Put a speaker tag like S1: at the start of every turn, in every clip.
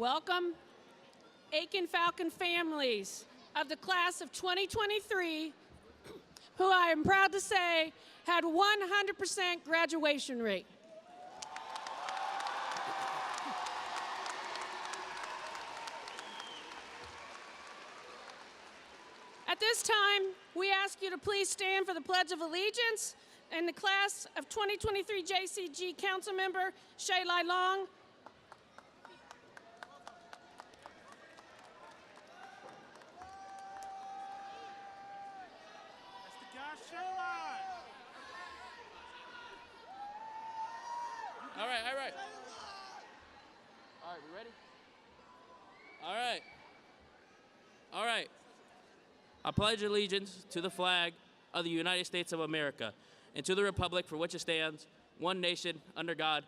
S1: welcome Aiken Falcon families of the class of 2023, who I am proud to say had 100% graduation rate. At this time, we ask you to please stand for the Pledge of Allegiance, and the class of 2023 JCG Council Member Shay Lai Long.
S2: All right. All right, we ready? All right. I pledge allegiance to the flag of the United States of America and to the republic for which it stands, one nation, under God,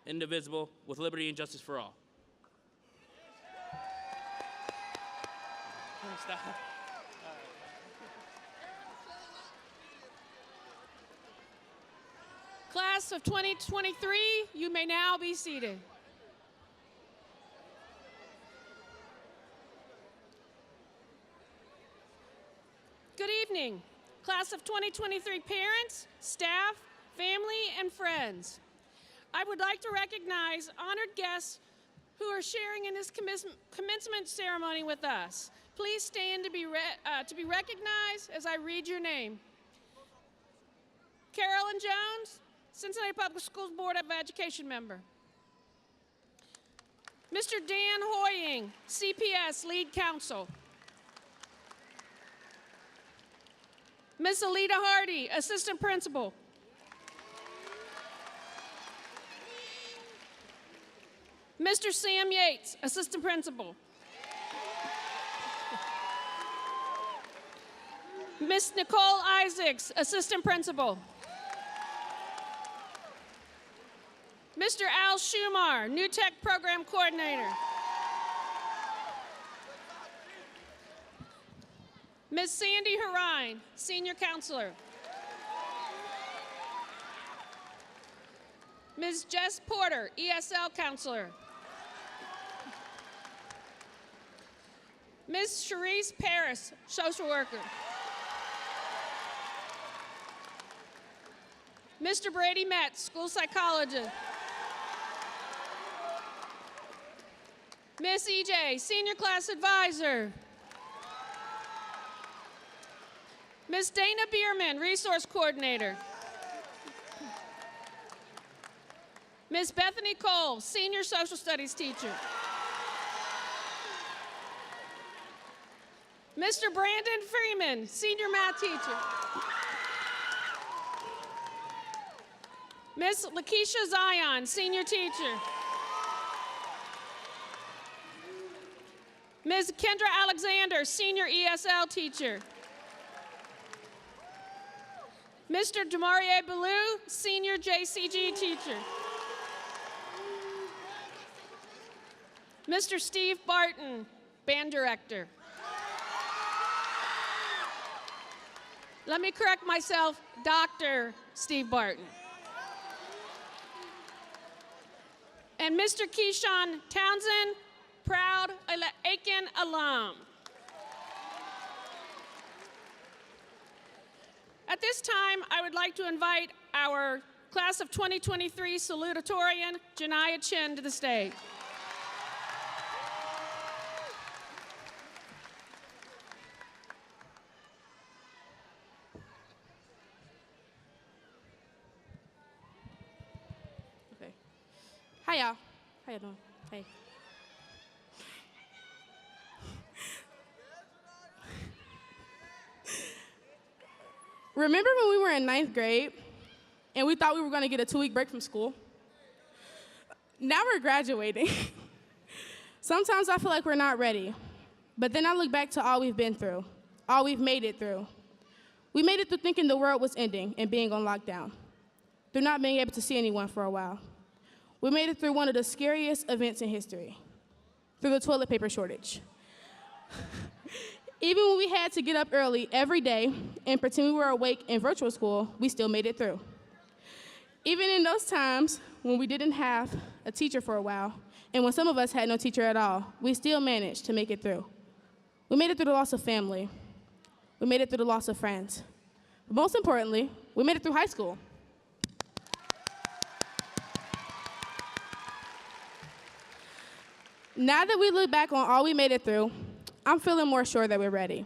S2: indivisible, with liberty and justice for all. Stop.
S1: Class of 2023, you may now be seated. Good evening, class of 2023 parents, staff, family, and friends. I would like to recognize honored guests who are sharing in this commencement ceremony with us. Please stand to be recognized as I read your name. Carolyn Jones, Cincinnati Public Schools Board of Education member. Mr. Dan Hoying, CPS Lead Counsel. Ms. Alita Hardy, Assistant Principal. Mr. Sam Yates, Assistant Principal. Ms. Nicole Isaacs, Assistant Principal. Mr. Al Shumar, New Tech Program Coordinator. Ms. Sandy Harine, Senior Counselor. Ms. Jess Porter, ESL Counselor. Ms. Cherise Paris, Social Worker. Mr. Brady Metz, School Psychologist. Ms. EJ, Senior Class Advisor. Ms. Dana Bierman, Resource Coordinator. Ms. Bethany Cole, Senior Social Studies Teacher. Mr. Brandon Freeman, Senior Math Teacher. Ms. Lakeisha Zion, Senior Teacher. Ms. Kendra Alexander, Senior ESL Teacher. Mr. Demarie Ballou, Senior JCG Teacher. Mr. Steve Barton, Band Director. Let me correct myself, Dr. Steve Barton. And Mr. Keyshawn Townsend, proud Aiken alum. At this time, I would like to invite our class of 2023 salutatorian, Janiyah Chin, to the stage.
S3: Okay. Hi, y'all. How you doing? Hey. Remember when we were in 9th grade and we thought we were going to get a 2-week break from school? Now we're graduating. Sometimes I feel like we're not ready, but then I look back to all we've been through, all we've made it through. We made it through thinking the world was ending and being on lockdown, through not being able to see anyone for a while. We made it through one of the scariest events in history, through the toilet paper shortage. Even when we had to get up early every day and pretend we were awake in virtual school, we still made it through. Even in those times when we didn't have a teacher for a while And when some of us had no teacher at all, we still managed to make it through. We made it through the loss of family. We made it through the loss of friends. But most importantly, we made it through high school. Now that we look back on all we made it through, I'm feeling more sure that we're ready.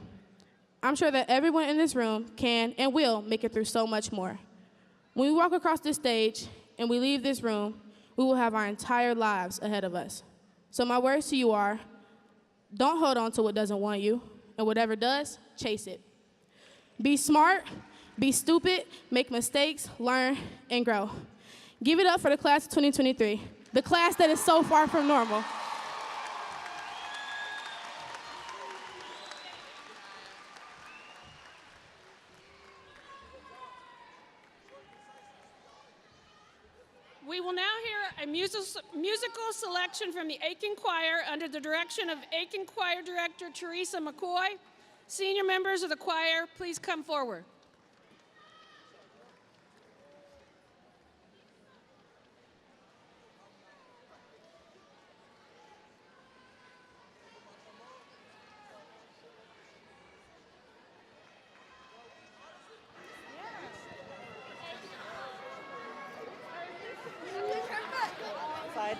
S3: I'm sure that everyone in this room can and will make it through so much more. When we walk across this stage and we leave this room, we will have our entire lives ahead of us. So my words to you are, don't hold on to what doesn't want you, and whatever does, chase it. Be smart, be stupid, make mistakes, learn, and grow. Give it up for the class of 2023, the class that is so far from normal.
S1: We will now hear a musical selection from the Aiken Choir under the direction of Aiken Choir Director Teresa McCoy. Senior members of the choir, please come forward.
S4: Side.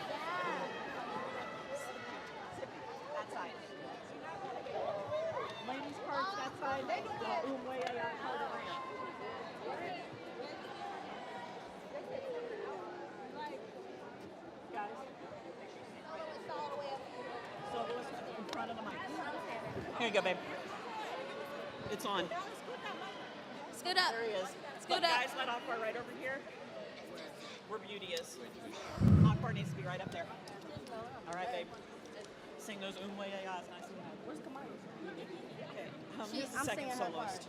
S4: That side. Ladies cards that side. Guys. So in front of the mic. Here you go, babe. It's on.
S5: Scoot up.
S4: There he is.
S5: Scoot
S4: Look,
S5: up.
S4: guys, let off right over here. Where Beauty is. Akbar needs to be right up there. All right, babe. Sing those Umwe Ayahs nice and loud. Where's Kamaya? Okay. Who's the second soloist?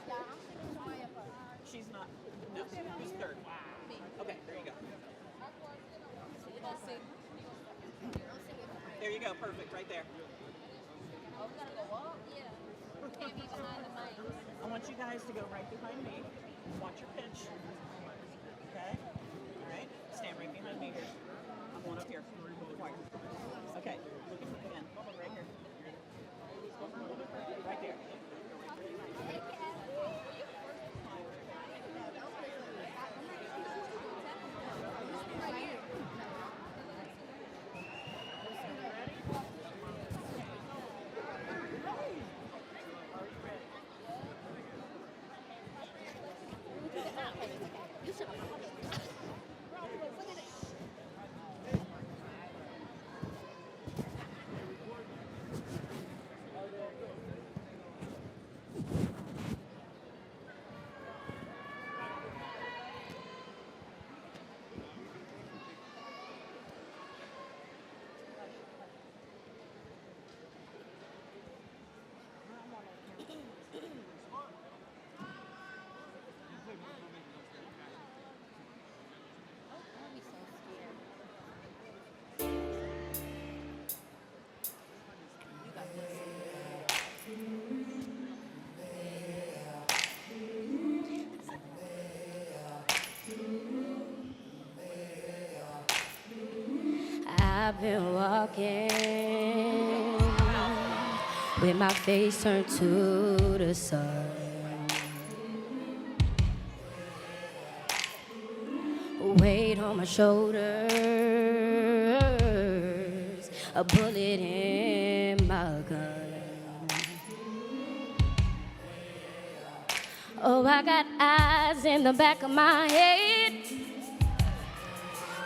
S4: She's not. No. Who's third? Okay, there you go. There you go. Perfect. Right there. I want you guys to go right behind me. Watch your pitch. Okay? All right? Stand right behind me here. I'm going up here. Choir. Okay. Look at the end. Right here. Right there.
S5: I've been walking with my face turned to the sun. Weight on my shoulders, a bullet in my gun. Oh, I got eyes in the back of my head,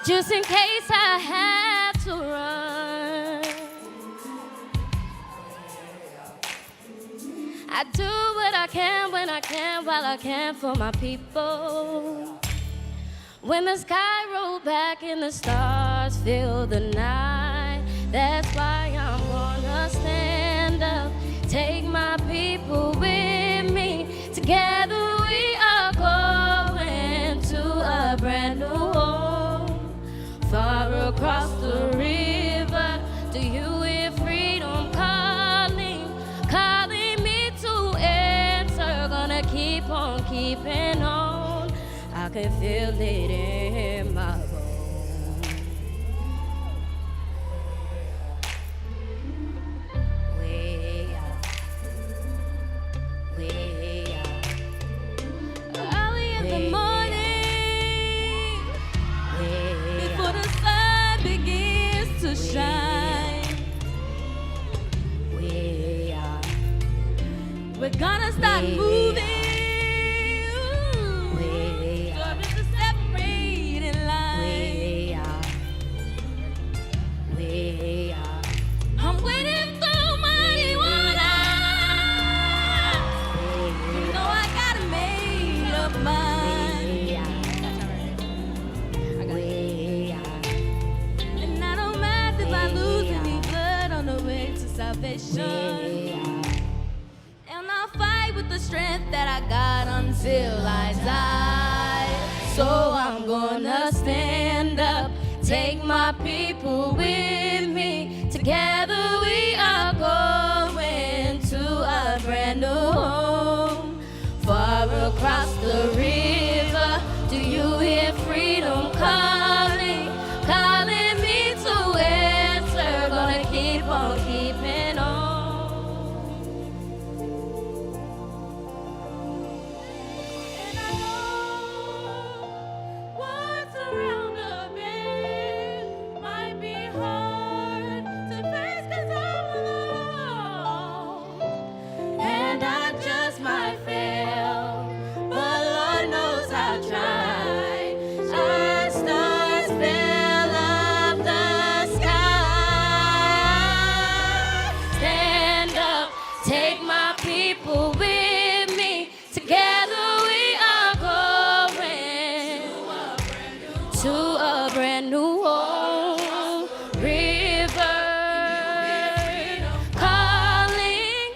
S5: just in case I have to run. I do what I can when I can, while I can for my people. When the sky roll back and the stars fill the night, that's why I'm gonna stand up, take my people with me. Together we are going to a brand new home, far across the river. Do you hear freedom calling, calling me to answer? Gonna keep on keeping on. I can feel it in my bones. take my people with me. Together we are going to a brand new home, far across the river. Do you hear freedom calling, calling me to answer? Gonna keep on keeping on. And I know what's around the bend might be hard to face 'cause I'm alone, and I just might fail, but Lord knows I'll try. Our stars fill up the sky. Stand up, take my people with me. Together we are going to a brand new home. River calling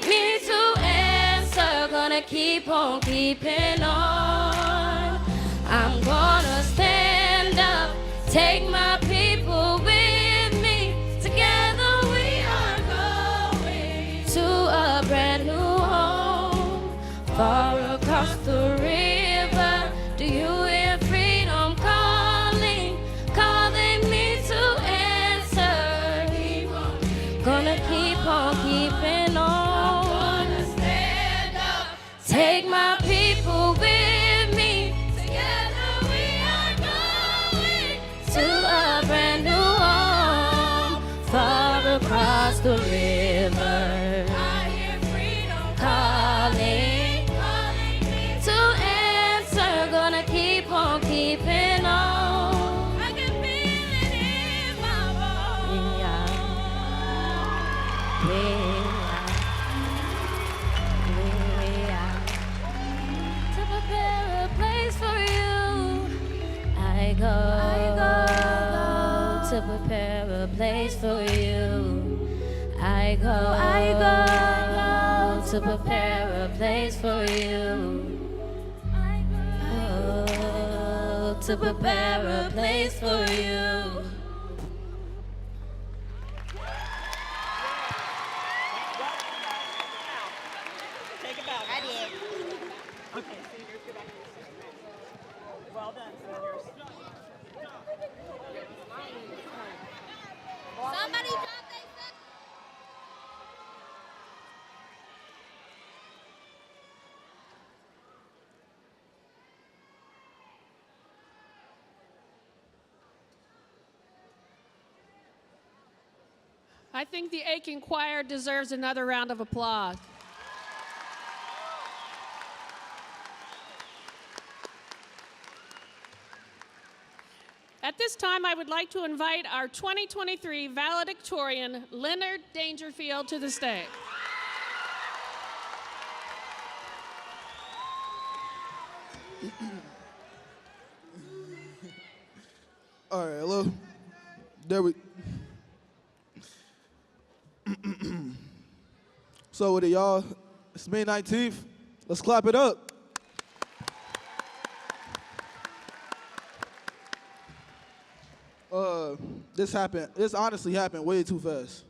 S5: me to answer. Gonna keep on keeping on. I'm gonna stand up, take my people with me. Together we are going to a brand new home, far across the river. Do you hear freedom calling, calling me to answer? Gonna keep on keeping on. Take my people with me. Together we are going to a brand new home, far across the river. I hear freedom calling, calling me to answer. Gonna keep on keeping on. I can feel it in my bones. To prepare a place for you, I go to prepare a place for you. I go to prepare a place for you. I go to prepare a place for you.
S4: Take it back. I did. Okay, seniors, go back to your seat. Well done, seniors.
S5: Somebody drop their stuff.
S1: I think the Aiken Choir deserves another round of applause. At this time, I would like to invite our 2023 valedictorian, Leonard Dangerfield, to the stage.
S6: All right, hello. There we. So with it, y'all, it's May 19th. Let's clap it up. This happened. This honestly happened way too fast.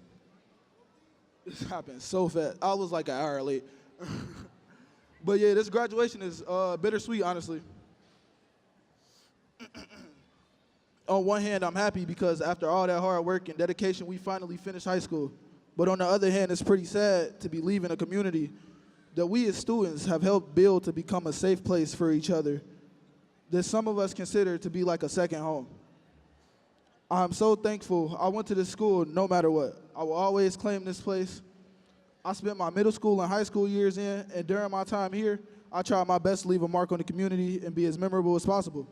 S6: This happened so fast. I was like an hour late. But yeah, this graduation is bittersweet, honestly. On one hand, I'm happy because after all that hard work and dedication, we finally finished high school. But on the other hand, it's pretty sad to be leaving a community that we as students have helped build to become a safe place for each other, that some of us consider to be like a second home. I'm so thankful I went to this school no matter what. I will always claim this place. I spent my middle school and high school years in, and during my time here, I tried my best to leave a mark on the community and be as memorable as possible.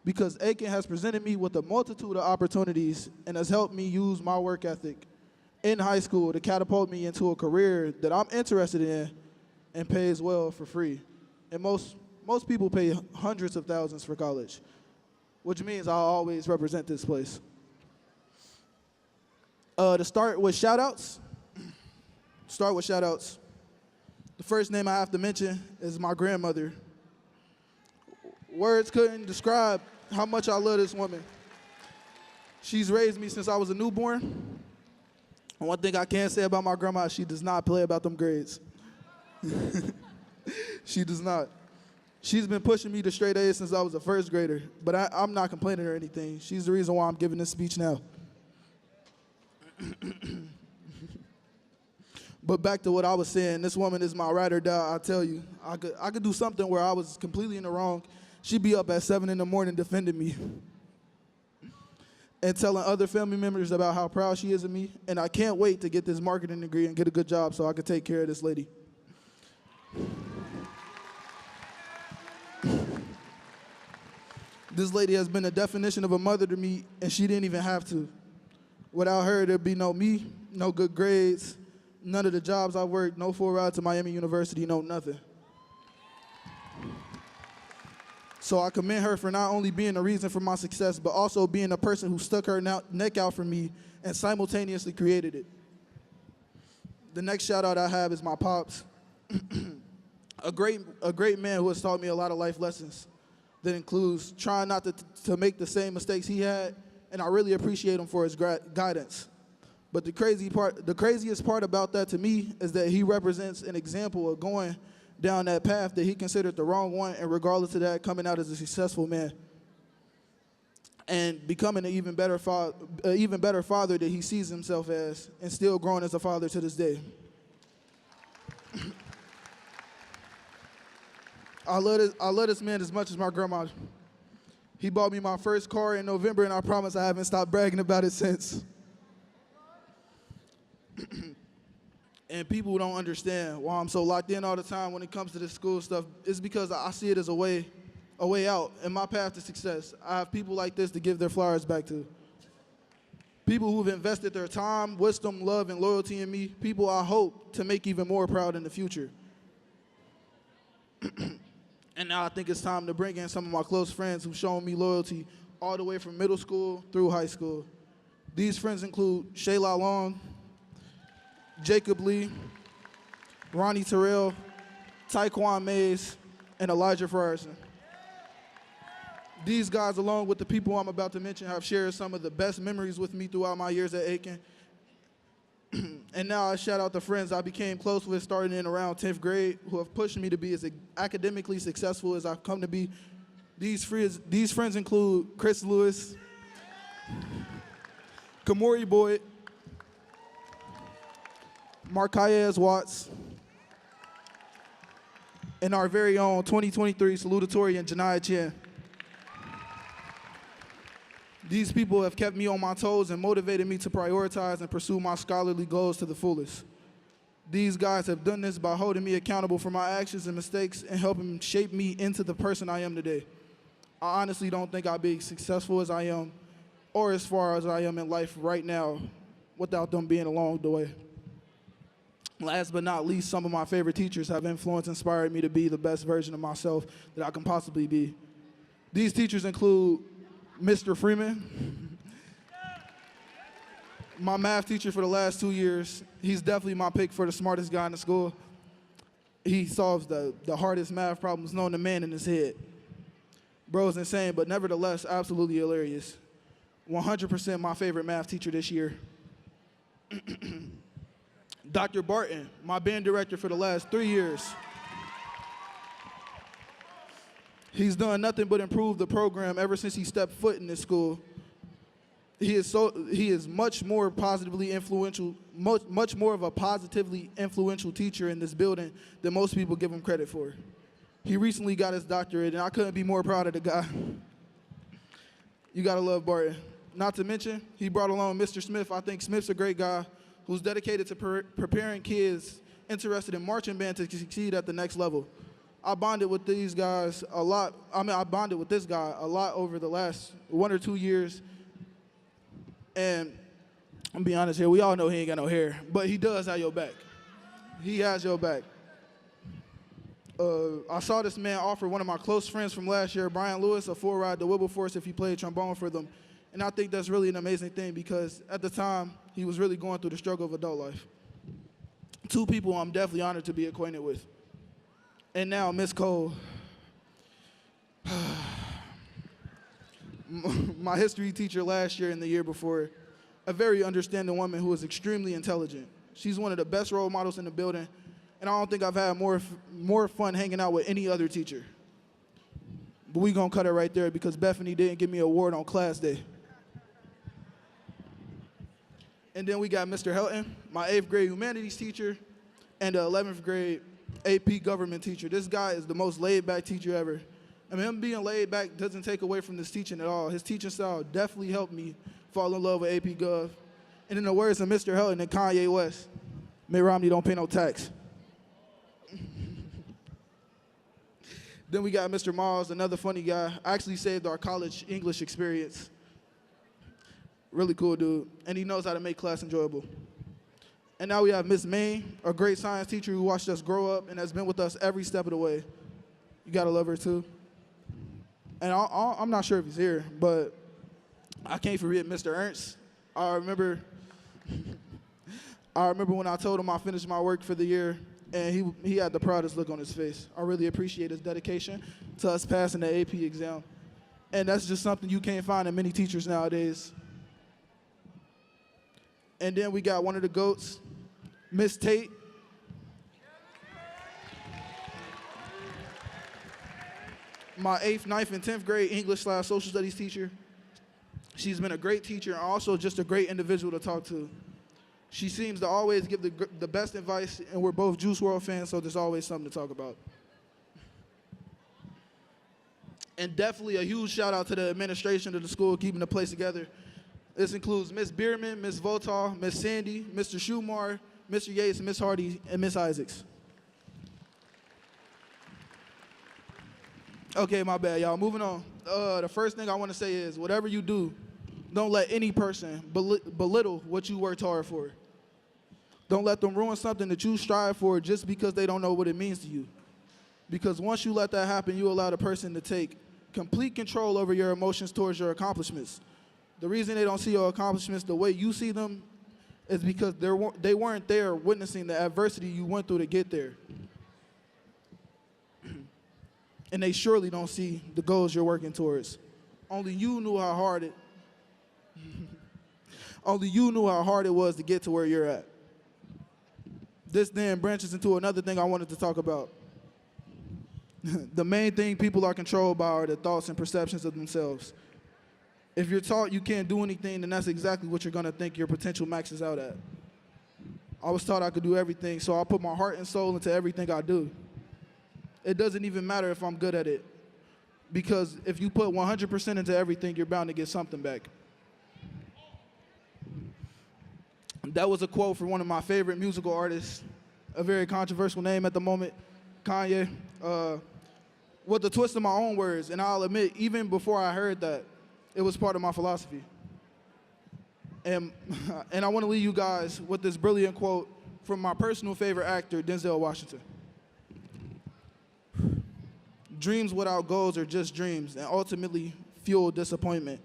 S6: Because Aiken has presented me with a multitude of opportunities and has helped me use my work ethic in high school to catapult me into a career that I'm interested in and pays well for free. And most people pay hundreds of thousands for college, which means I'll always represent this place. To start with shout-outs, the first name I have to mention is my grandmother. Words couldn't describe how much I love this woman. She's raised me since I was a newborn. And one thing I can say about my grandma, she does not play about them grades. She does not. She's been pushing me to straight A's since I was a first grader, but I'm not complaining or anything. She's the reason why I'm giving this speech now. But back to what I was saying, this woman is my ride or die. I tell you, I could do something where I was completely in the wrong. She'd be up at 7 in the morning defending me and telling other family members about how proud she is of me. And I can't wait to get this marketing degree and get a good job so I can take care of this lady. This lady has been a definition of a mother to me, and she didn't even have to. Without her, there'd be no me, no good grades, none of the jobs I worked, no full ride to Miami University, no nothing. So I commend her for not only being the reason for my success, but also being a person who stuck her neck out for me and simultaneously created it. The next shout out I have is my pops. a great man who has taught me a lot of life lessons. That includes trying not to make the same mistakes he had, and I really appreciate him for his guidance. But the craziest part about that to me is that he represents an example of going down that path that he considered the wrong one, and regardless of that, coming out as a successful man and becoming an even better father that he sees himself as, and still growing as a father to this day. I love this man as much as my grandma. He bought me my first car in November, and I promise I haven't stopped bragging about it since. And people don't understand why I'm so locked in all the time when it comes to this school stuff. It's because I see it as a way out in my path to success. I have people like this to give their flowers back to. People who've invested their time, wisdom, love, and loyalty in me. People I hope to make even more proud in the future. And now I think it's time to bring in some of my close friends who've shown me loyalty all the way from middle school through high school. These friends include Shayla Long, Jacob Lee, Ronnie Terrell, Taekwon Mays, and Elijah Frierson. These guys, along with the people I'm about to mention, have shared some of the best memories with me throughout my years at Aiken. And now I shout out the friends I became close with starting in around 10th grade who have pushed me to be as academically successful as I've come to be. These friends include Chris Lewis, Kamori Boyd, Marquez Watts, and our very own 2023 salutatorian, Janiyah Chen. These people have kept me on my toes and motivated me to prioritize and pursue my scholarly goals to the fullest. These guys have done this by holding me accountable for my actions and mistakes and helping shape me into the person I am today. I honestly don't think I'd be as successful as I am or as far as I am in life right now without them being along the way. Last but not least, some of my favorite teachers have influenced and inspired me to be the best version of myself that I can possibly be. These teachers include Mr. Freeman, my math teacher for the last 2 years. He's definitely my pick for the smartest guy in the school. He solves the hardest math problems known to man in his head. Bro's insane, but nevertheless, absolutely hilarious. 100% my favorite math teacher this year. Dr. Barton, my band director for the last 3 years. He's done nothing but improve the program ever since he stepped foot in this school. He is much more positively influential, much more of a positively influential teacher in this building than most people give him credit for. He recently got his doctorate, and I couldn't be more proud of the guy. You gotta love Barton. Not to mention, he brought along Mr. Smith. I think Smith's a great guy who's dedicated to preparing kids interested in marching band to succeed at the next level. I bonded with these guys a lot. I bonded with this guy a lot over the last 1 or 2 years. And I'm gonna be honest here, we all know he ain't got no hair, but he does have your back. He has your back. I saw this man offer one of my close friends from last year, Brian Lewis, a full ride to Wilberforce if he played trombone for them. And I think that's really an amazing thing because at the time, he was really going through the struggle of adult life. 2 people I'm definitely honored to be acquainted with. And now, Miss Cole. my history teacher last year and the year before, a very understanding woman who is extremely intelligent. She's one of the best role models in the building, and I don't think I've had more fun hanging out with any other teacher. But we gonna cut it right there because Bethany didn't give me an award on class day. And then we got Mr. Helton, my 8th grade humanities teacher, and the 11th grade AP government teacher. This guy is the most laid back teacher ever. I mean, him being laid back doesn't take away from this teaching at all. His teaching style definitely helped me fall in love with AP Gov. And in the words of Mr. Helton and Kanye West, Mitt Romney don't pay no tax. Then we got Mr. Miles, another funny guy. Actually saved our college English experience. Really cool dude, and he knows how to make class enjoyable. And now we have Miss Maine, a great science teacher who watched us grow up and has been with us every step of the way. You gotta love her too. And I'm not sure if he's here, but I can't forget Mr. Ernst. I remember when I told him I finished my work for the year, and he had the proudest look on his face. I really appreciate his dedication to us passing the AP exam. And that's just something you can't find in many teachers nowadays. And then we got one of the GOATs, Miss Tate. My 8th, 9th, and 10th grade English/social studies teacher. She's been a great teacher and also just a great individual to talk to. She seems to always give the best advice, and we're both Juice WRLD fans, so there's always something to talk about. And definitely a huge shout out to the administration of the school keeping the place together. This includes Miss Bierman, Miss Votaw, Miss Sandy, Mr. Schumar, Mr. Yates, Miss Hardy, and Miss Isaacs. Okay, my bad, y'all. Moving on. The first thing I want to say is, whatever you do, don't let any person belittle what you worked hard for. Don't let them ruin something that you strive for just because they don't know what it means to you. Because once you let that happen, you allow the person to take complete control over your emotions towards your accomplishments. The reason they don't see your accomplishments the way you see them is because they weren't there witnessing the adversity you went through to get there. And they surely don't see the goals you're working towards. Only you knew how hard it was to get to where you're at. This then branches into another thing I wanted to talk about. The main thing people are controlled by are the thoughts and perceptions of themselves. If you're taught you can't do anything, then that's exactly what you're gonna think your potential maxes out at. I was taught I could do everything, so I put my heart and soul into everything I do. It doesn't even matter if I'm good at it, because if you put 100% into everything, you're bound to get something back. That was a quote from one of my favorite musical artists, a very controversial name at the moment, Kanye, with the twist of my own words. And I'll admit, even before I heard that, it was part of my philosophy. And I want to leave you guys with this brilliant quote from my personal favorite actor, Denzel Washington. Dreams without goals are just dreams and ultimately fuel disappointment.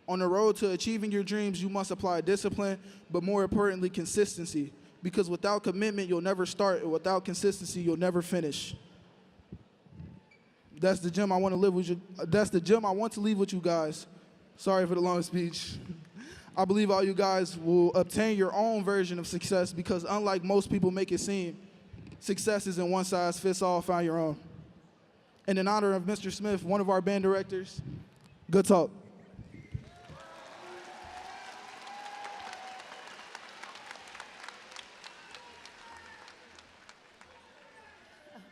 S6: On the road to achieving your dreams, you must apply discipline, but more importantly, consistency. Because without commitment, you'll never start, and without consistency, you'll never finish. That's the gem I want to live with you. That's the gem I want to leave with you guys. Sorry for the long speech. I believe all you guys will obtain your own version of success, because unlike most people make it seem, success isn't one size fits all. Find your own. And in honor of Mr. Smith, one of our band directors, good talk.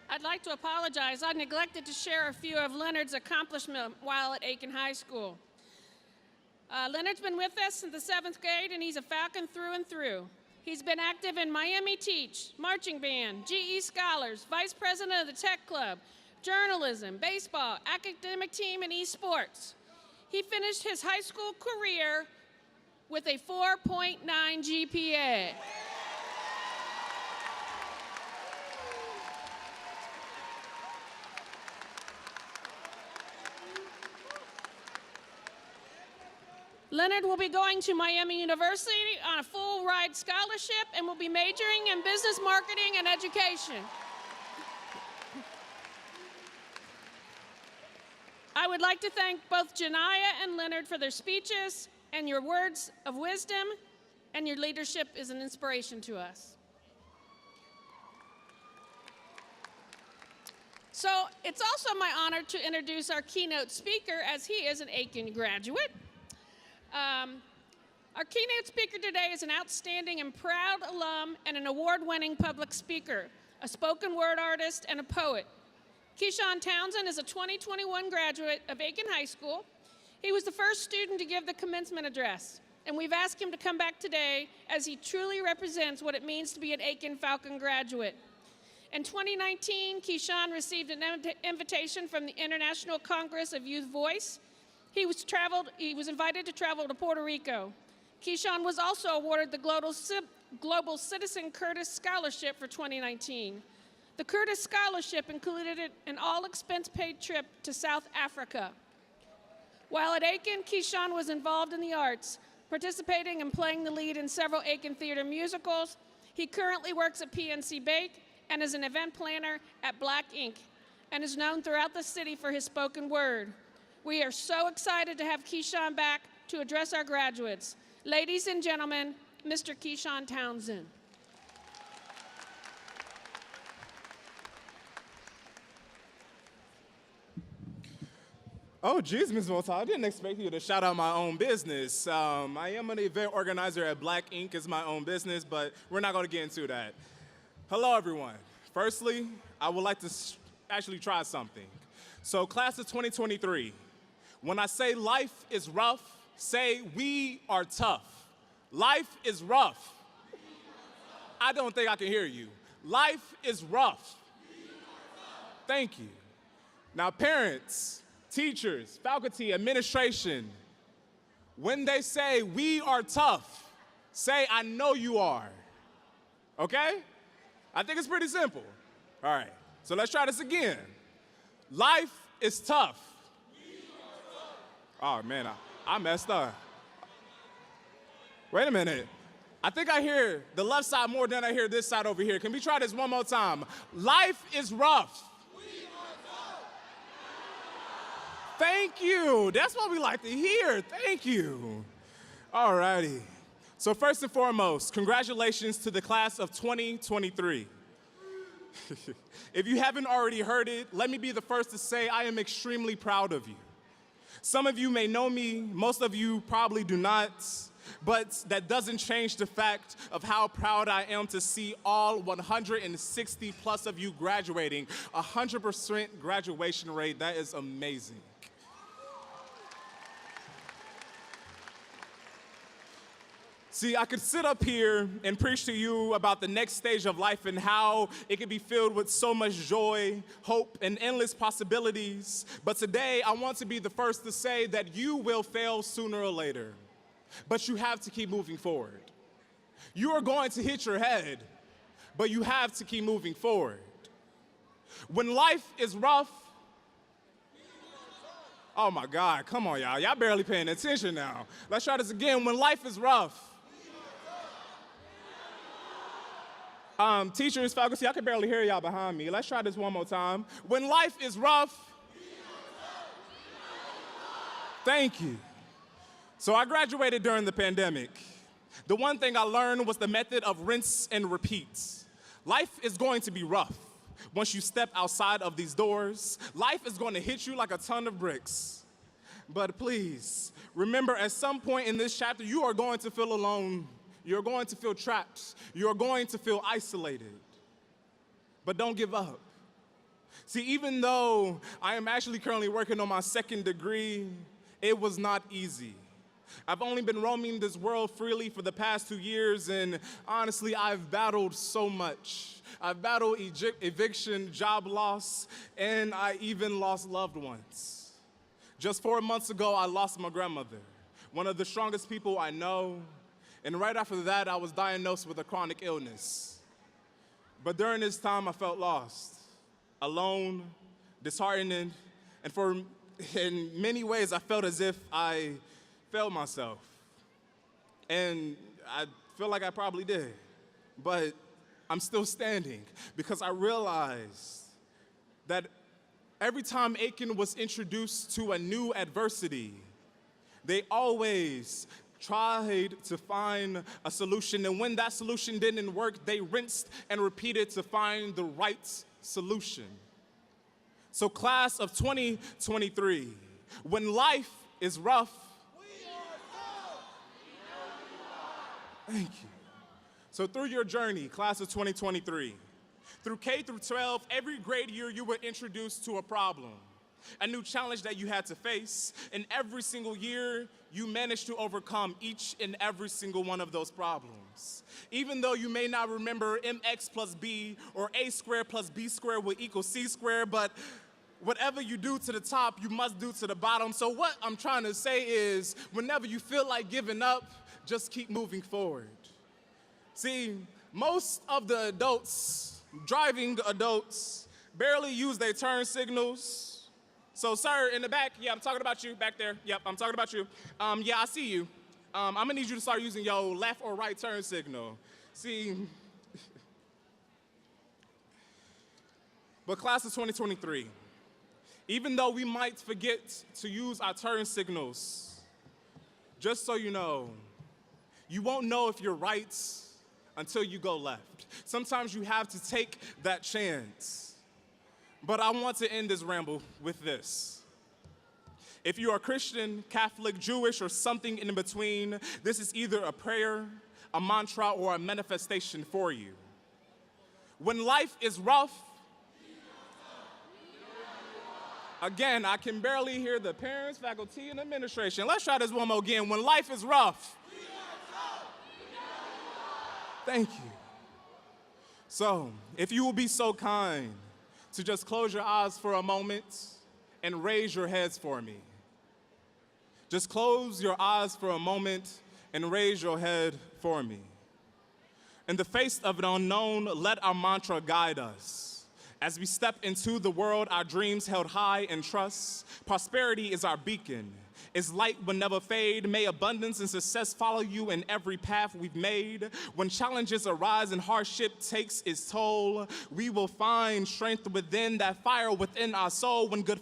S1: I'd like to apologize. I neglected to share a few of Leonard's accomplishments while at Aiken High School. Leonard's been with us since the 7th grade, and he's a Falcon through and through. He's been active in Miami Teach, marching band, GE Scholars, vice president of the Tech Club, journalism, baseball, academic team, and esports. He finished his high school career with a 4.9 GPA. Leonard will be going to Miami University on a full ride scholarship and will be majoring in business marketing and education. I I would like to thank both Janiyah and Leonard for their speeches and your words of wisdom, and your leadership is an inspiration to us. So it's also my honor to introduce our keynote speaker, as he is an Aiken graduate. Our keynote speaker today is an outstanding and proud alum and an award-winning public speaker, a spoken word artist, and a poet. Keyshawn Townsend is a 2021 graduate of Aiken High School. He was the first student to give the commencement address, and we've asked him to come back today as he truly represents what it means to be an Aiken Falcon graduate. In 2019, Keyshawn received an invitation from the International Congress of Youth Voice. He was invited to travel to Puerto Rico. Keyshawn was also awarded the Global Citizen Curtis Scholarship for 2019. The Curtis Scholarship included an all-expense-paid trip to South Africa. While at Aiken, Keyshawn was involved in the arts, participating and playing the lead in several Aiken Theater musicals. He currently works at PNC Bake and is an event planner at Black Ink, and is known throughout the city for his spoken word. We are so excited to have Keyshawn back to address our graduates. Ladies and gentlemen, Mr. Keyshawn Townsend.
S7: Oh, geez, Ms. Volta, I didn't expect you to shout out my own business. I am an event organizer at Black Ink. It's my own business, but we're not going to get into that. Hello, everyone. Firstly, I would like to actually try something. So, class of 2023, when I say life is rough, say we are tough. Life is rough. I don't think I can hear you. Life is rough. Thank you. Now, parents, teachers, faculty, administration, when they say we are tough, say I know you are. Okay? I think it's pretty simple. All right, so let's try this again. Life is tough. Oh man, I messed up. Wait a minute. I think I hear the left side more than I hear this side over here. Can we try this one more time? Life is rough. Thank you. That's what we like to hear. Thank you. All righty. So first and foremost, congratulations to the class of 2023. If you haven't already heard it, let me be the first to say I am extremely proud of you. Some of you may know me, most of you probably do not, but that doesn't change the fact of how proud I am to see all 160 plus of you graduating. 100% graduation rate, that is amazing. See, I could sit up here and preach to you about the next stage of life and how it can be filled with so much joy, hope, and endless possibilities. But today, I want to be the first to say that you will fail sooner or later. But you have to keep moving forward. You are going to hit your head, but you have to keep moving forward. When life is rough, oh my God, come on, y'all. Y'all barely paying attention now. Let's try this again. When life is rough, teachers, faculty, I can barely hear y'all behind me. Let's try this one more time. When life is rough, thank you. So I graduated during the pandemic. The one thing I learned was the method of rinse and repeat. Life is going to be rough. Once you step outside of these doors, life is going to hit you like a ton of bricks. But please, remember at some point in this chapter, you are going to feel alone. You're going to feel trapped. You're going to feel isolated. But don't give up. See, even though I am actually currently working on my second degree, it was not easy. I've only been roaming this world freely for the past 2 years, and honestly, I've battled so much. I've battled eviction, job loss, and I even lost loved ones. Just 4 months ago, I lost my grandmother, one of the strongest people I know. And right after that, I was diagnosed with a chronic illness. But during this time, I felt lost, alone, disheartened, and in many ways, I felt as if I failed myself. And I feel like I probably did. But I'm still standing because I realized that Every time Aiken was introduced to a new adversity, they always tried to find a solution. And when that solution didn't work, they rinsed and repeated to find the right solution. So class of 2023, when life is rough, thank you. So through your journey, class of 2023, through K through 12, every grade year you were introduced to a problem, a new challenge that you had to face, and every single year you managed to overcome each and every single one of those problems. Even though you may not remember mx plus b or a squared plus b squared will equal c squared, but whatever you do to the top, you must do to the bottom. So what I'm trying to say is, whenever you feel like giving up, just keep moving forward. See, most of the adults, driving adults, barely use their turn signals. So sir, in the back, yeah, I'm talking about you back there. Yep, I'm talking about you. Yeah, I see you. I'm gonna need you to start using your left or right turn signal. See, but class of 2023, even though we might forget to use our turn signals, just so you know, you won't know if you're right until you go left. Sometimes you have to take that chance. But I want to end this ramble with this. If you are Christian, Catholic, Jewish, or something in between, this is either a prayer, a mantra, or a manifestation for you. When life is rough, again, I can barely hear the parents, faculty, and administration. Let's try this one more again. When life is rough, thank you. So, if you will be so kind to just close your eyes for a moment and raise your heads for me. Just close your eyes for a moment and raise your head for me. In the face of an unknown, let our mantra guide us. As we step into the world, our dreams held high in trust. Prosperity is our beacon. Its light will never fade. May abundance and success follow you in every path we've made. When challenges arise and hardship takes its toll, we will find strength within, that fire within our soul. With good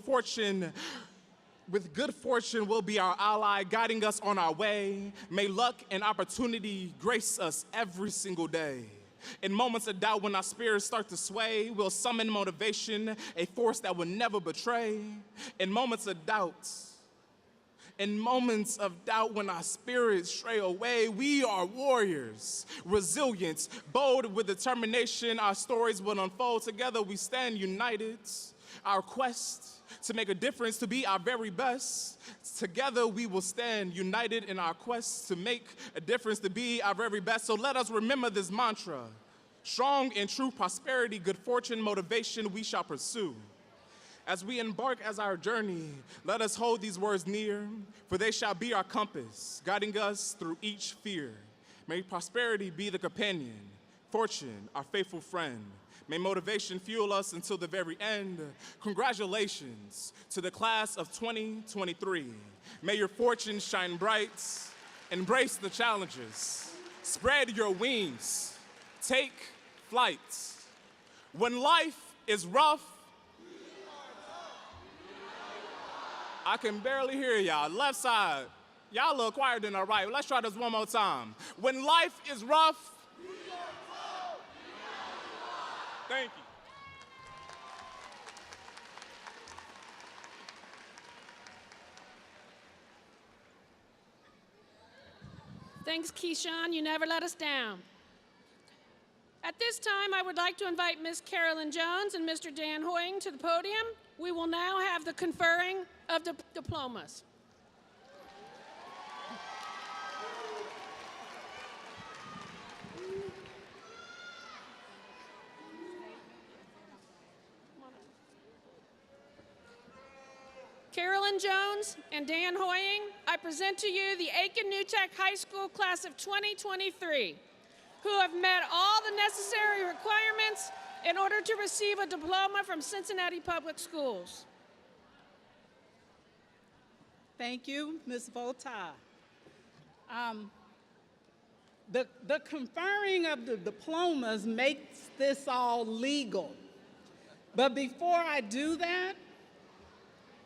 S7: fortune will be our ally, guiding us on our way. May luck and opportunity grace us every single day. In moments of doubt, when our spirits start to sway, we'll summon motivation, a force that will never betray. In moments of doubt, when our spirits stray away, we are warriors, resilient, bold with determination. Our stories will unfold. Together we stand united. Our quest to make a difference, to be our very best. Together we will stand united in our quest to make a difference, to be our very best. So let us remember this mantra. Strong in true prosperity, good fortune, motivation we shall pursue. As we embark as our journey, let us hold these words near, for they shall be our compass, guiding us through each fear. May prosperity be the companion, fortune our faithful friend. May motivation fuel us until the very end. Congratulations to the class of 2023. May your fortune shine bright. Embrace the challenges. Spread your wings. Take flight. When life is rough, I can barely hear y'all. Left side, y'all a little quieter than the right. Let's try this one more time. When life is rough, thank you.
S1: Thanks, Keyshawn. You never let us down. At this time, I would like to invite Ms. Carolyn Jones and Mr. Dan Hoying to the podium. We will now have the conferring of diplomas. Carolyn Jones and Dan Hoying, I present to you the Aiken New Tech High School class of 2023, who have met all the necessary requirements in order to receive a diploma from Cincinnati Public Schools.
S8: Thank you, Ms. Volta. The conferring of the diplomas makes this all legal. But before I do that,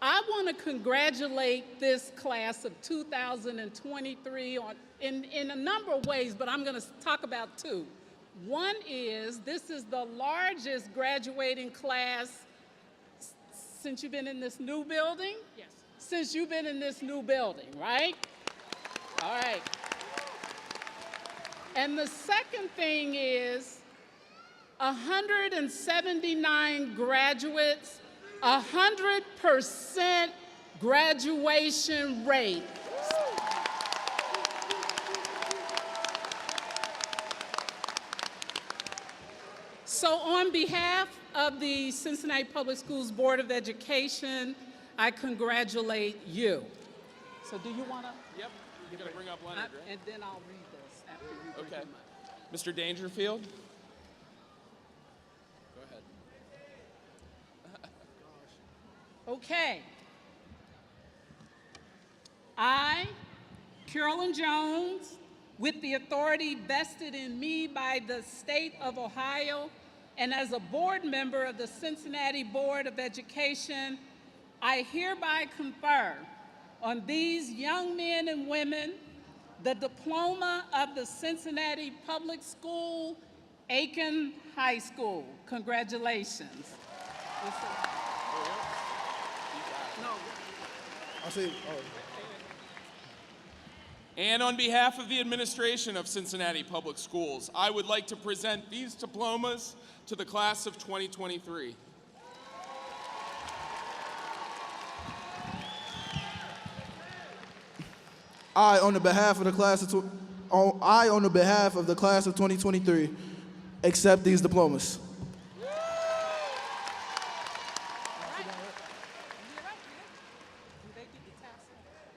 S8: I want to congratulate this class of 2023 in a number of ways, but I'm going to talk about two. One is this is the largest graduating class since you've been in this new building?
S1: Yes.
S8: Since you've been in this new building, right? All right. And the second thing is 179 graduates, 100% graduation rate. So on behalf of the Cincinnati Public Schools Board of Education, I congratulate you. So do you want to?
S7: Yep. You're going to bring up Leonard, right?
S8: And then I'll read this after you bring
S7: Okay.
S8: them up.
S7: Mr. Dangerfield? Go ahead.
S8: Okay. I, Carolyn Jones, with the authority vested in me by the state of Ohio, and as a board member of the Cincinnati Board of Education, I hereby confer on these young men and women the diploma of the Cincinnati Public School, Aiken High School. Congratulations.
S6: I'll say,
S7: And on behalf of the administration of Cincinnati Public Schools, I would like to present these diplomas to the class of 2023.
S6: on the behalf of the class of 2023, accept these diplomas.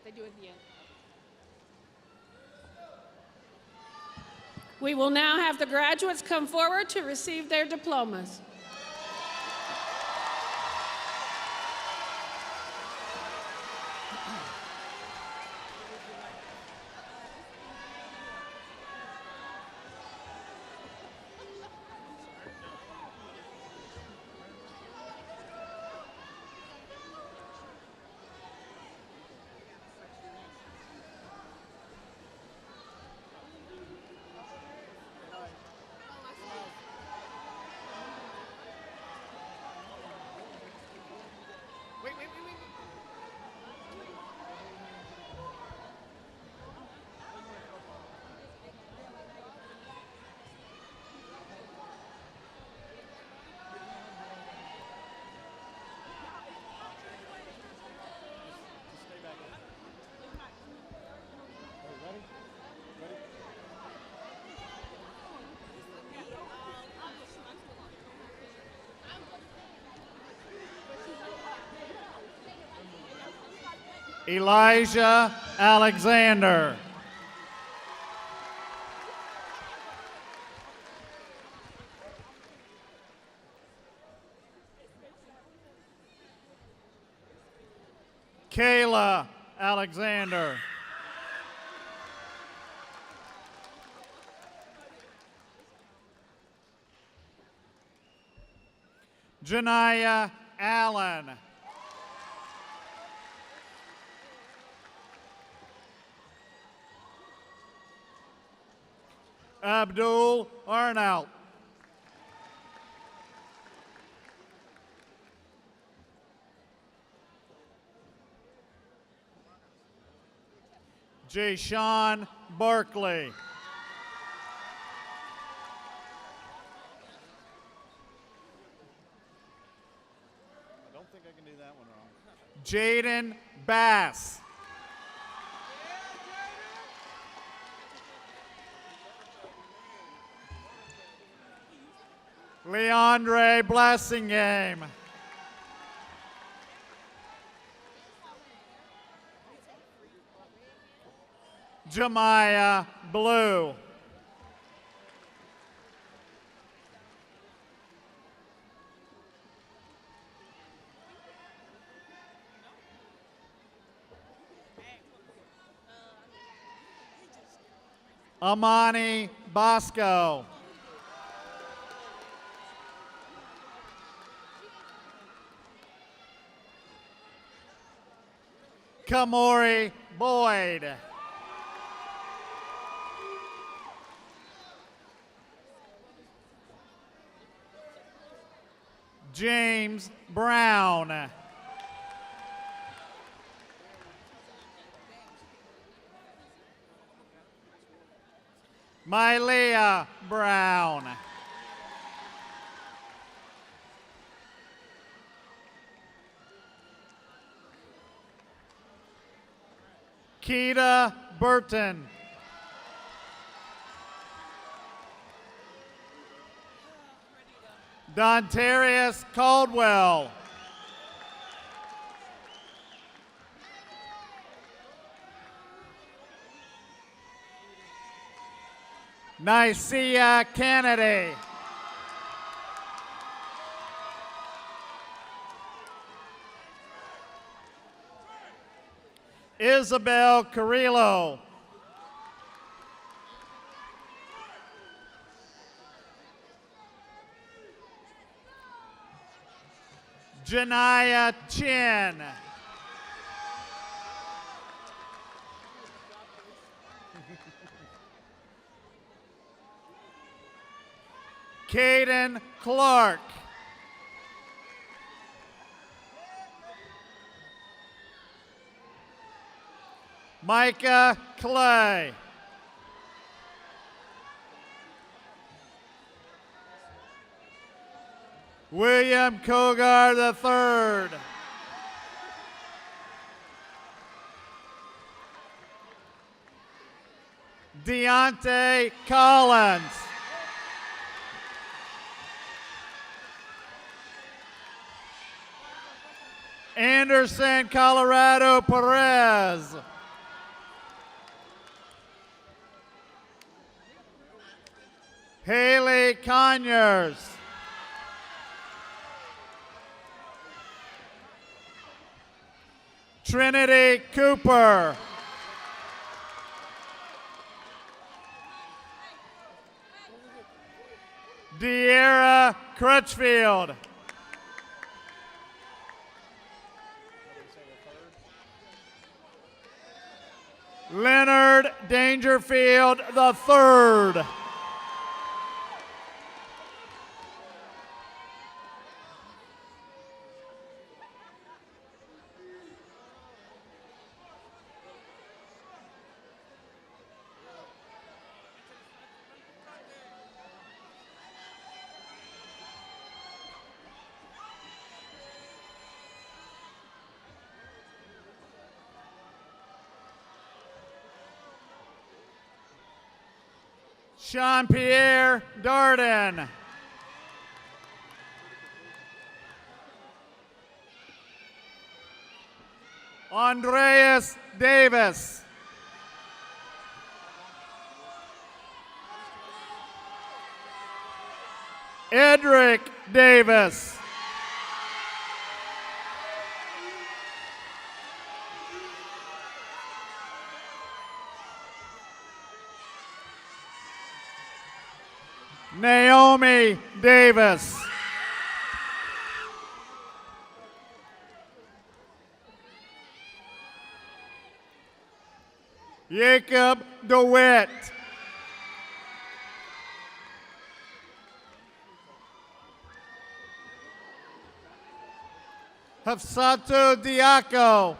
S1: They do it at the end. We will now have the graduates come forward to receive their diplomas.
S9: Elijah Alexander. Kayla Alexander. Janaya Allen. Abdul Arnaut. Jayshawn Barkley. I don't think I can do that one wrong. Jaden Bass. Leandre Blessingame. Jemiah Blue. Amani Bosco. Kamori Boyd. James Brown. Mylea Brown. Keita Burton. Dontarius Caldwell. Nicaea Kennedy. Isabel Carrillo. Janiyah Chin. Caden Clark. Micah Clay. William Kogar III. Deontay Collins. Anderson Colorado Perez. Haley Conyers. Trinity Cooper. De'Ara Crutchfield. Leonard Dangerfield III. Jean-Pierre Darden. Andreas Davis. Edric Davis. Naomi Davis. Jacob DeWitt. Hafsatu Diako.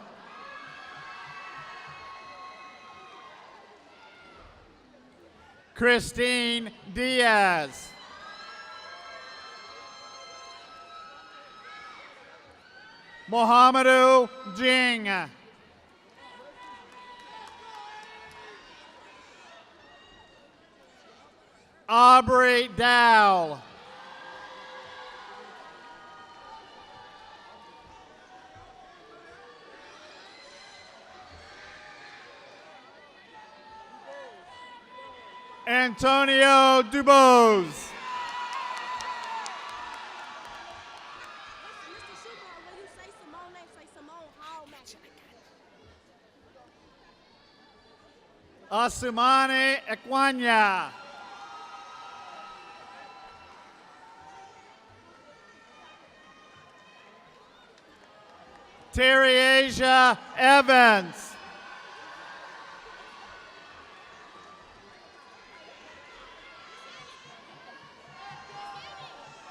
S9: Christine Diaz. Mohamedou Jing. Aubrey Dow. Antonio Dubose. Asumani Ekwanya. Terry-Asia Evans.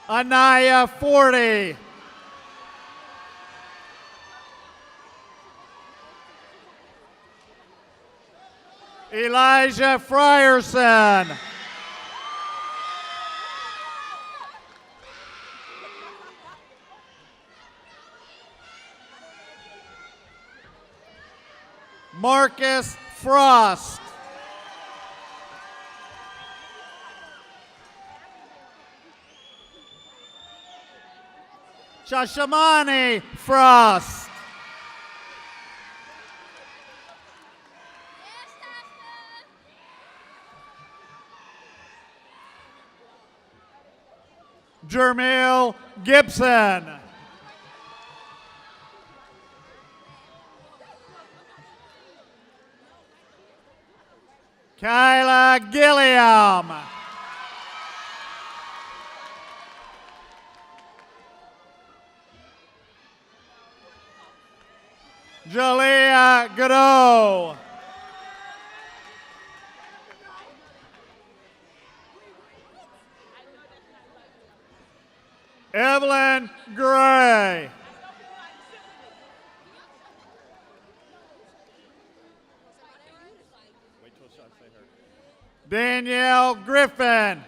S9: Anaya Forty. Elijah Frierson. Marcus Frost. Shashamani Frost. Jermail Gibson. Kyla Gilliam. Jalea Godot. Evelyn Gray. Danielle Griffin.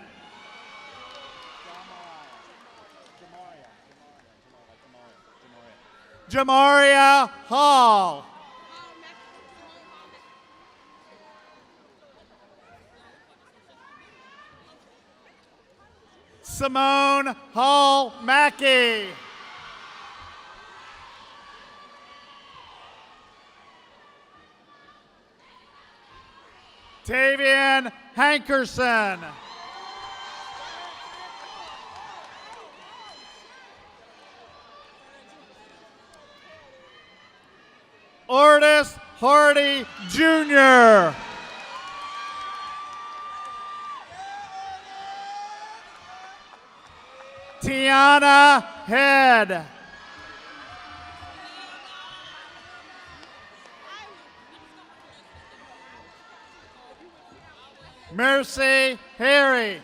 S9: Jamaria Hall. Simone Hall Mackey. Tavian Hankerson. Ortis Hardy Jr. Tiana Head. Mercy Harry.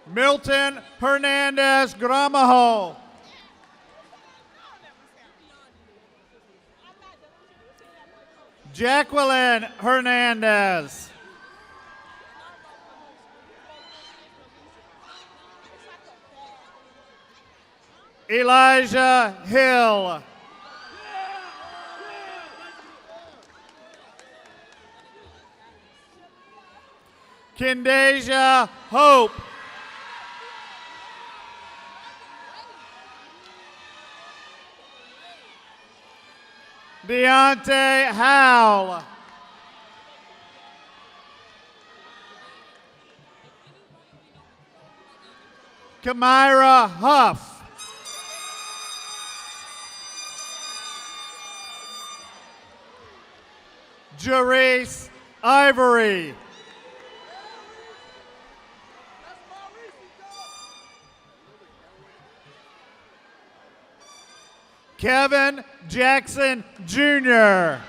S9: Milton Hernandez Gramajo. Jacqueline Hernandez. Elijah Hill. Kindeja Hope. Deontay Howell. Kamira Huff. Jerice Ivory. Kevin Jackson Jr.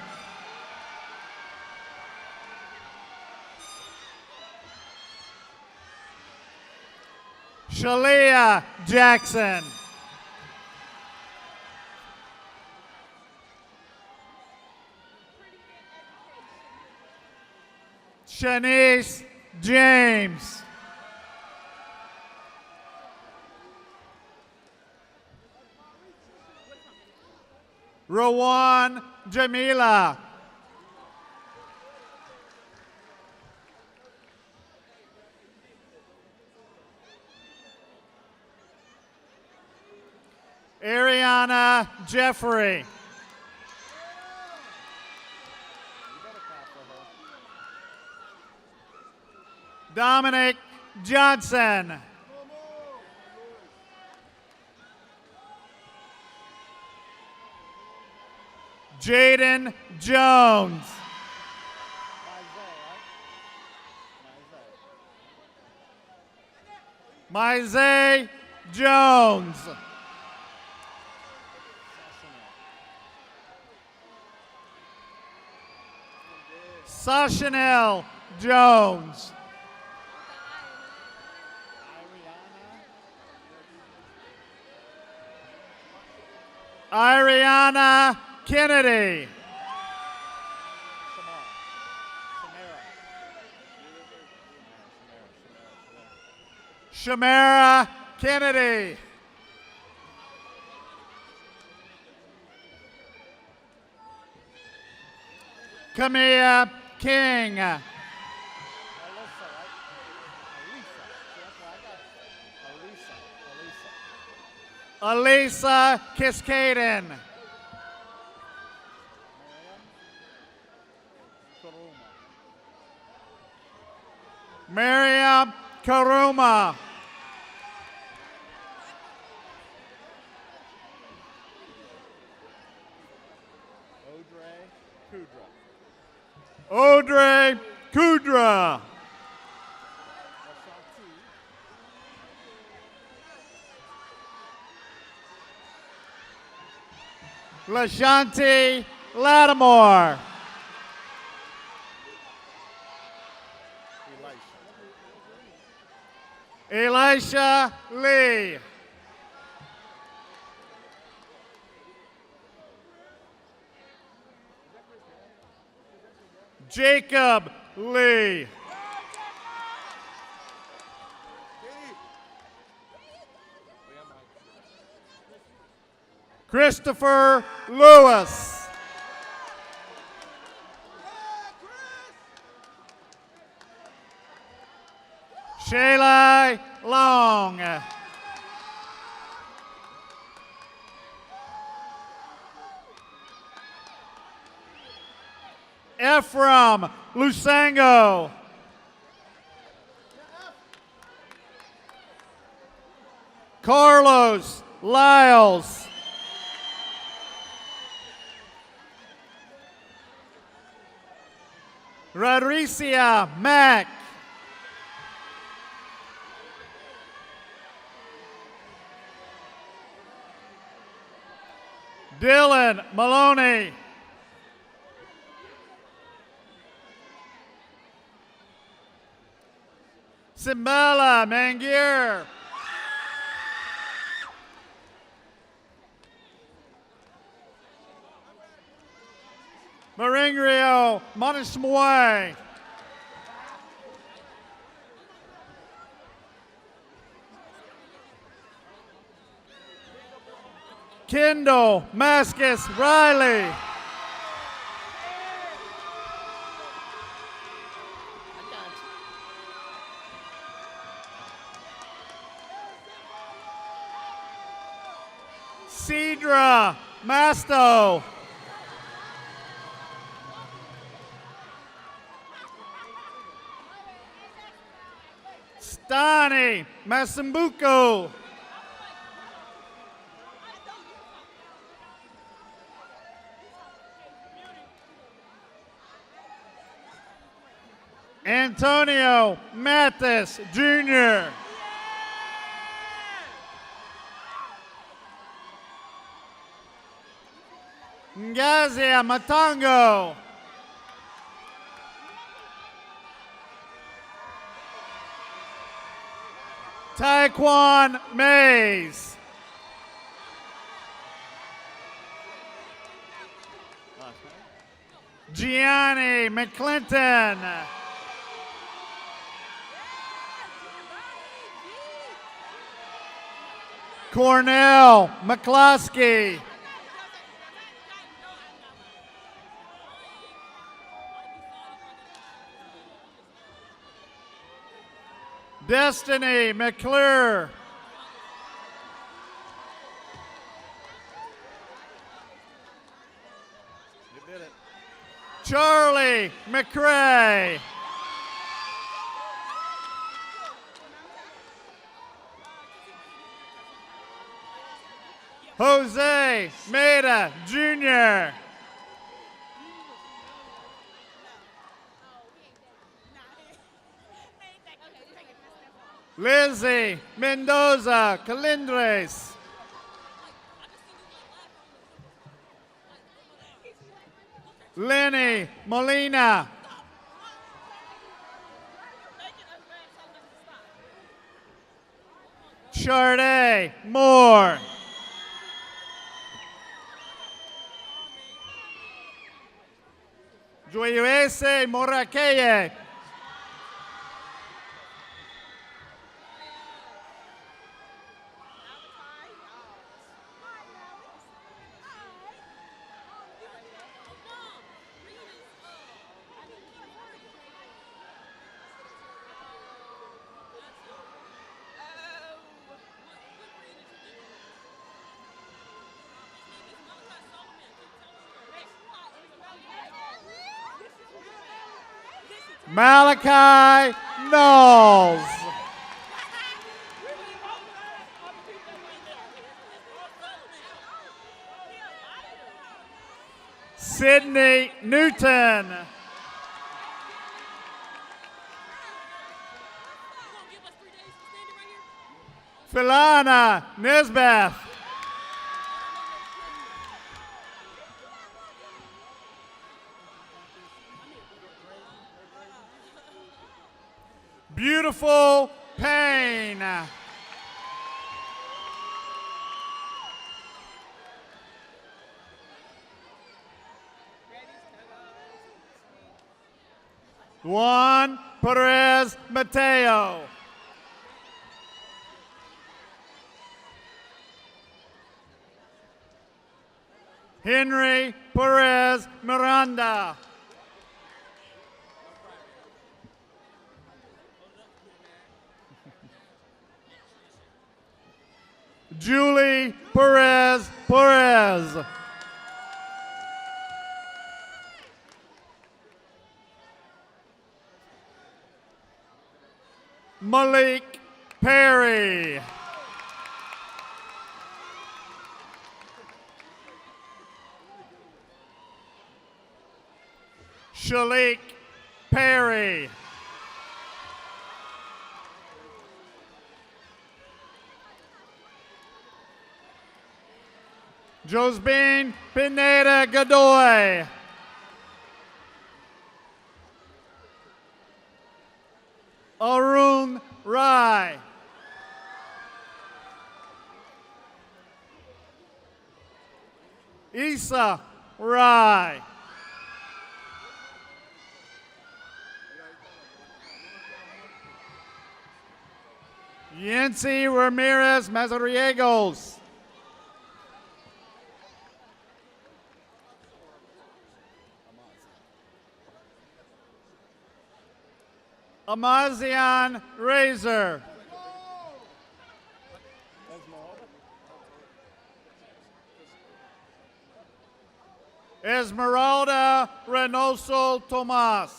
S9: Shalia Jackson. Shanice James. Rowan Jamila. Ariana Jeffrey. Dominic Johnson. Jaden Jones. Mizay Jones. Sashanel Jones. Ariana Kennedy. Shamara Kennedy. Kamia King. Alisa Kiskaden. Miriam Karuma. Audrey Kudra. Lashanti Lattimore. Elisha Lee. Jacob Lee. Christopher Lewis. Shayla Long. Ephraim Lusango. Carlos Lyles. Radricia Mack. Dylan Maloney. Simbala Mangier. Maringrio Montesmoy. Kendall Maskus Riley. Cedra Masto. Stani Masambuko. Antonio Mathis Jr. Ngazia Matango. Taekwon Mays. Gianni McClinton. Cornell McCloskey. Destiny McClure. You did it. Charlie McCrae. Jose Meda Jr. Lizzie Mendoza Calindres. Lenny Molina. Charday Moore. Joyese Morakeye. Malachi Knowles. Sydney Newton. Philana Nisbeth. Beautiful Payne. Juan Perez Mateo. Henry Perez Miranda. Julie Perez Perez. Malik Perry. Shalik Perry. Josbin Pineda Godoy. Arun Rai. Isa Rai. Yancy Ramirez Mazariegos. Amazian Razor. Esmeralda Reynoso Tomas.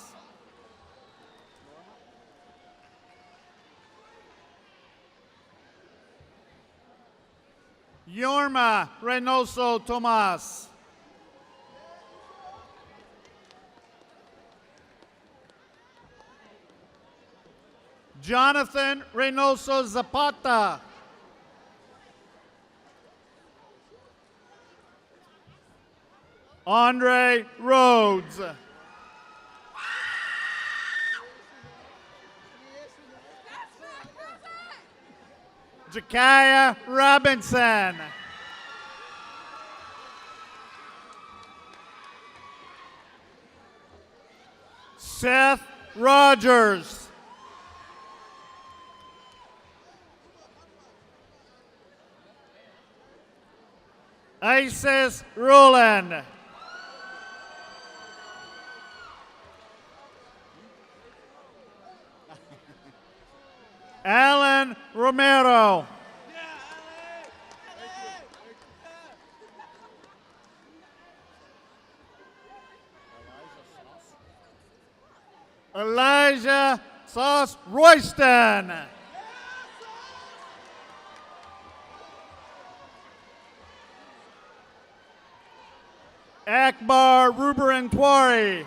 S9: Yorma Reynoso Tomas. Jonathan Reynoso Zapata. Andre Rhodes. Jakaya Robinson. Seth Rogers. Isis Roland. Alan Romero. Elijah Sauce Royston. Akbar Ruberin Twari.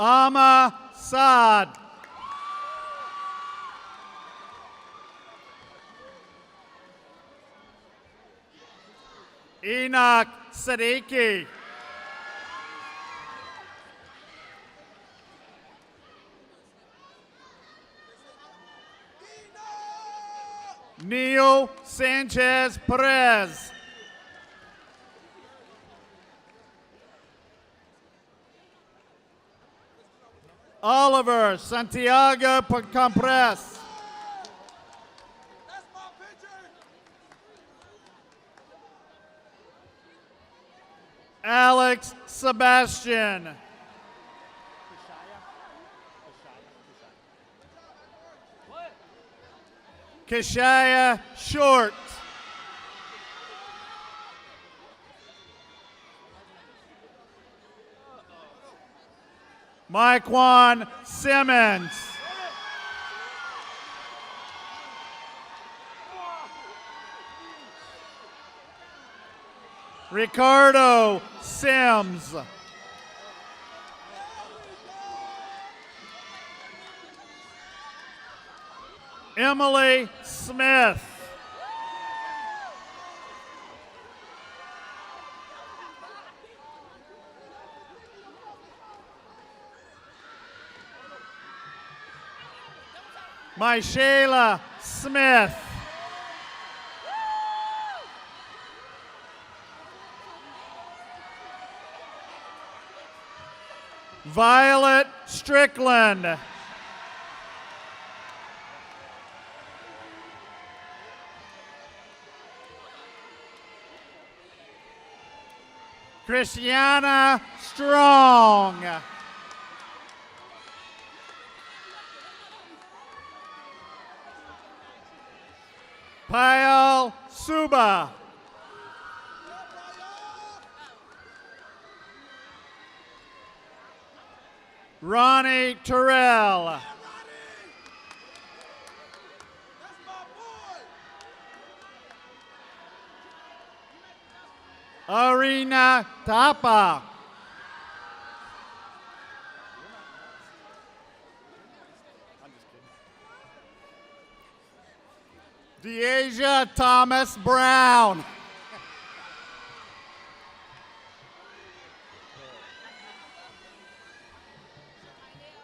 S9: Ama Saad. Enoch Siddiqui. Neil Sanchez Perez. Oliver Santiago Compres. Alex Sebastian. Keshaya Short. Mikewan Simmons. Ricardo Sims. Emily Smith. Myshayla Smith. Violet Strickland. Christiana Strong. Payal Suba. Ronnie Terrell. Arena Tapa. Deasia Thomas Brown.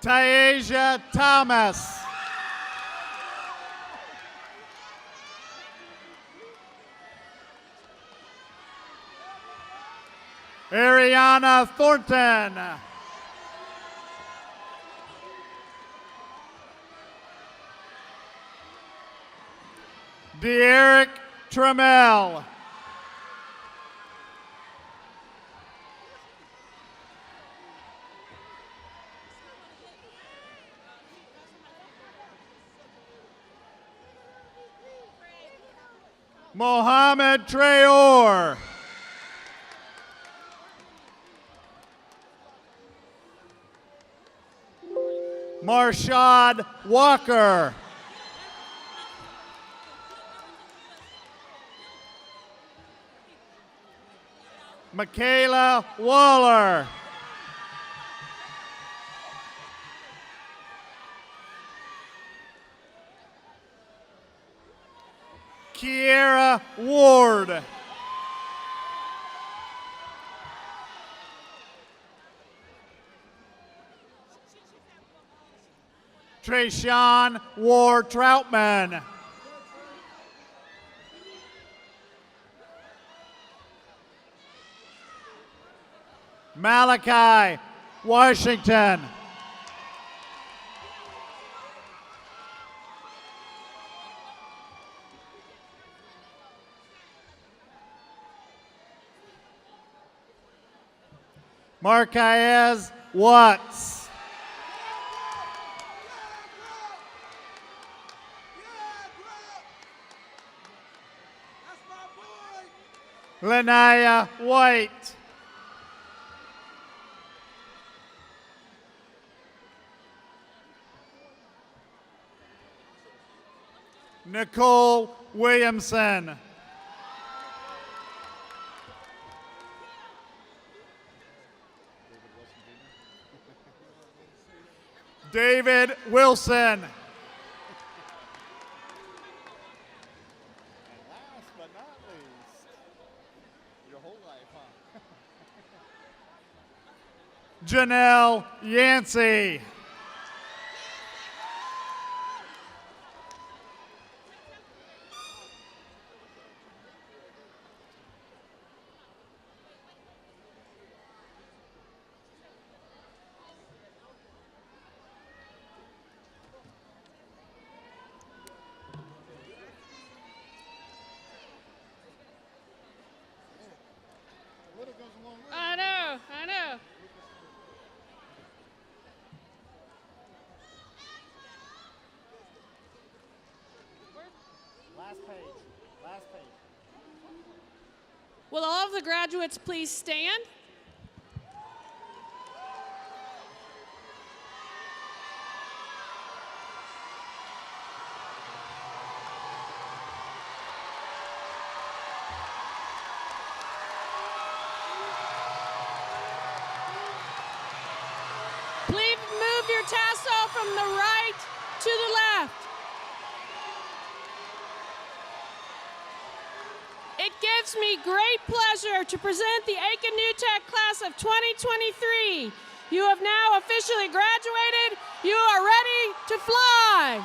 S9: Tyasia Thomas. Ariana Thornton. De'Eric Trammell. Mohamed Traor. Marshad Walker. Michaela Waller. Kiera Ward. Trayshawn Ward Troutman. Malachi Washington. Marquez Watts. Lanaya White. Nicole Williamson. David Wilson. And last but not least, your whole life, huh? Janelle Yancey.
S1: I know.
S9: Last page. Last page.
S1: Will all of the graduates please stand? Please move your tassel from the right to the left. It gives me great pleasure to present the Aiken New Tech class of 2023. You have now officially graduated. You are ready to fly.